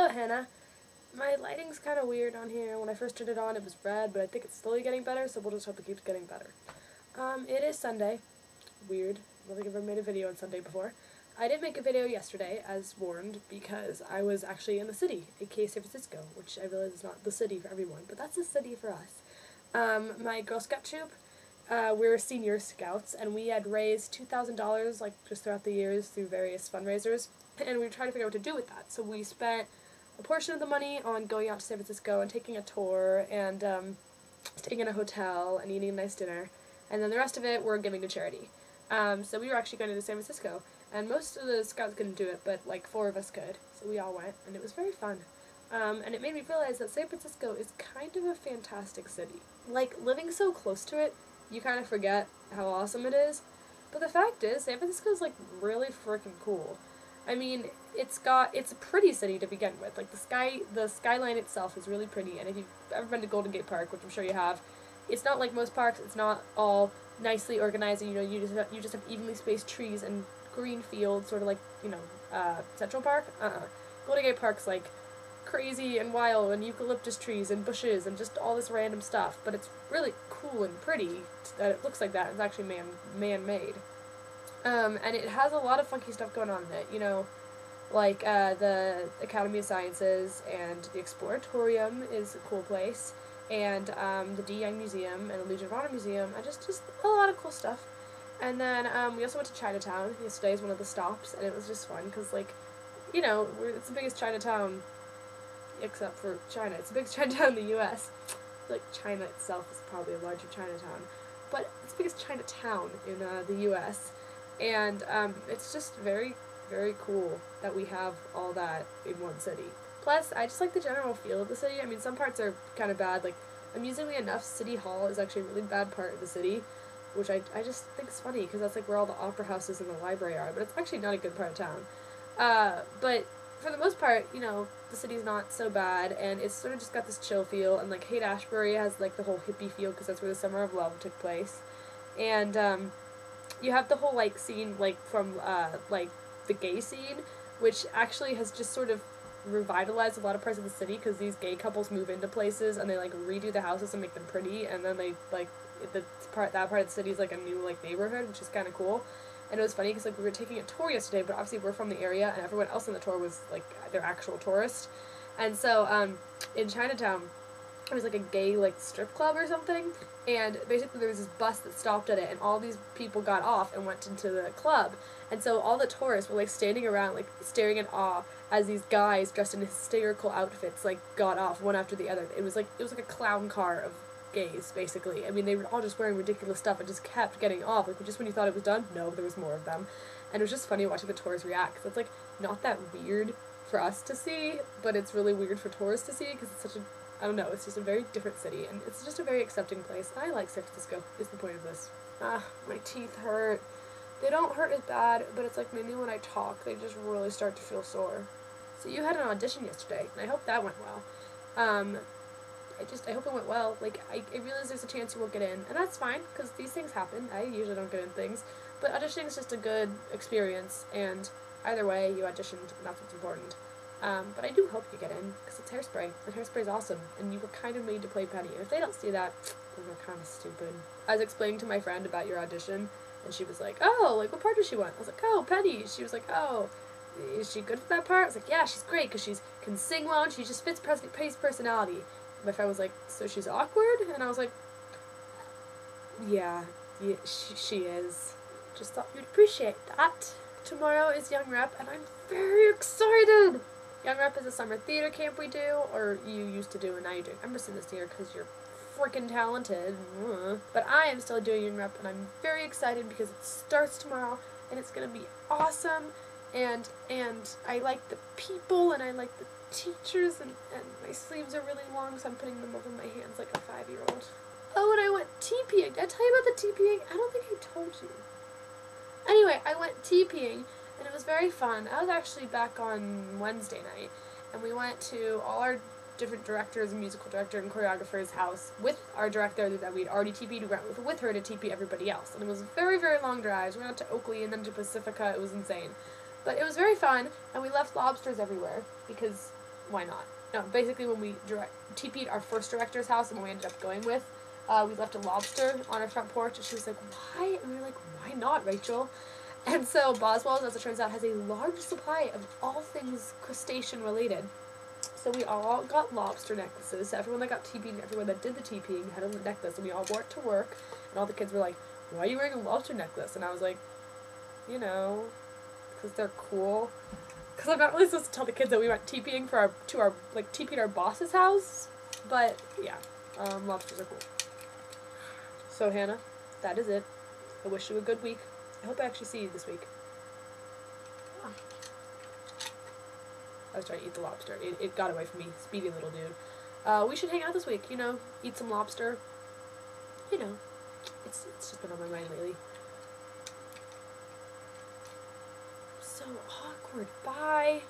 Hello, Hannah. My lighting's kind of weird on here. When I first turned it on, it was red, but I think it's slowly getting better, so we'll just hope it keeps getting better. It is Sunday. Weird. I don't think I've ever made a video on Sunday before. I did make a video yesterday, as warned, because I was actually in the city, aka San Francisco, which I realize is not the city for everyone, but that's the city for us. My Girl Scout troop, we were senior scouts, and we had raised $2,000, like, just throughout the years through various fundraisers, and we were trying to figure out what to do with that. So we spent a portion of the money on going out to San Francisco and taking a tour and staying in a hotel and eating a nice dinner, and then the rest of it we're giving to charity. So we were actually going to San Francisco, and most of the scouts couldn't do it, but like 4 of us could, so we all went, and it was very fun. And it made me realize that San Francisco is kind of a fantastic city. Like, living so close to it, you kind of forget how awesome it is, but the fact is, San Francisco is like really freaking cool. I mean, it's a pretty city to begin with. Like, the skyline itself is really pretty, and if you've ever been to Golden Gate Park, which I'm sure you have, it's not like most parks. It's not all nicely organized, and you just have evenly spaced trees and green fields, sort of like, Central Park. Golden Gate Park's like crazy and wild, and eucalyptus trees and bushes and just all this random stuff, but it's really cool and pretty that it looks like that. It's actually man-made. And it has a lot of funky stuff going on in it, like the Academy of Sciences and the Exploratorium is a cool place, and the D Young Museum and the Legion of Honor Museum, and just a lot of cool stuff. And then we also went to Chinatown. Yesterday is one of the stops, and it was just fun because, like, it's the biggest Chinatown, except for China. It's the biggest Chinatown in the U.S. Like, China itself is probably a larger Chinatown, but it's the biggest Chinatown in the U.S., and it's just very, very cool that we have all that in one city. Plus, I just like the general feel of the city. I mean, some parts are kind of bad. Like, amusingly enough, City Hall is actually a really bad part of the city, which I just think is funny, because that's like where all the opera houses and the library are, but it's actually not a good part of town. But for the most part, the city's not so bad, and it's sort of just got this chill feel, and like Haight-Ashbury has like the whole hippie feel, because that's where the Summer of Love took place. And you have the whole like scene like from like the gay scene, which actually has just sort of revitalized a lot of parts of the city, because these gay couples move into places and they like redo the houses and make them pretty, and then they like that part of the city is like a new like neighborhood, which is kind of cool. And it was funny because like we were taking a tour yesterday, but obviously we're from the area, and everyone else on the tour was like their actual tourists. And so in Chinatown, it was like a gay like strip club or something, and basically there was this bus that stopped at it, and all these people got off and went into the club, and so all the tourists were like standing around like staring in awe as these guys dressed in hysterical outfits like got off one after the other. It was like a clown car of gays, basically. I mean, they were all just wearing ridiculous stuff and just kept getting off. Like, just when you thought it was done, no, there was more of them. And it was just funny watching the tourists react, because it's like not that weird for us to see, but it's really weird for tourists to see, because it's such a, I don't know, it's just a very different city, and it's just a very accepting place. I like San Francisco, is the point of this. My teeth hurt. They don't hurt as bad, but it's like maybe when I talk, they just really start to feel sore. So you had an audition yesterday, and I hope that went well. I hope it went well. Like, I realize there's a chance you won't get in, and that's fine, because these things happen. I usually don't get in things, but auditioning is just a good experience, and either way, you auditioned, and that's what's important. But I do hope you get in, because it's Hairspray, and Hairspray is awesome, and you were kind of made to play Penny, and if they don't see that, then they're kind of stupid. I was explaining to my friend about your audition, and she was like, oh, like, what part does she want? I was like, oh, Penny. She was like, oh, is she good for that part? I was like, yeah, she's great, because she can sing well, and she just fits Penny's personality. My friend was like, so she's awkward? And I was like, yeah, she is. Just thought you'd appreciate that. Tomorrow is Young Rep, and I'm very excited! Young Rep is a summer theater camp we do, or you used to do, and now you're doing Emerson this year because you're freaking talented. But I am still doing Young Rep, and I'm very excited because it starts tomorrow, and it's going to be awesome, and I like the people, and I like the teachers, and my sleeves are really long, so I'm putting them over my hands like a 5-year-old. Oh, and I went TPing. Did I tell you about the TPing? I don't think I told you. Anyway, I went TPing, and it was very fun. I was actually back on Wednesday night, and we went to all our different directors, musical director and choreographer's house with our director that we'd already TP'd. We went with her to TP everybody else, and it was very, very long drives. We went out to Oakley and then to Pacifica. It was insane. But it was very fun, and we left lobsters everywhere, because why not? No, basically when we TP'd our first director's house, and when we ended up going with, we left a lobster on our front porch, and she was like, why? And we were like, why not, Rachel? And so Boswell's, as it turns out, has a large supply of all things crustacean related. So we all got lobster necklaces. Everyone that got TP'd and everyone that did the TPing had a necklace, and we all wore it to work. And all the kids were like, why are you wearing a lobster necklace? And I was like, you know, because they're cool. Because I'm not really supposed to tell the kids that we went TPing TP'd our boss's house. But, yeah, lobsters are cool. So, Hannah, that is it. I wish you a good week. I hope I actually see you this week. I was trying to eat the lobster. It got away from me. Speedy little dude. We should hang out this week, you know, eat some lobster. You know, it's just been on my mind lately. So awkward. Bye.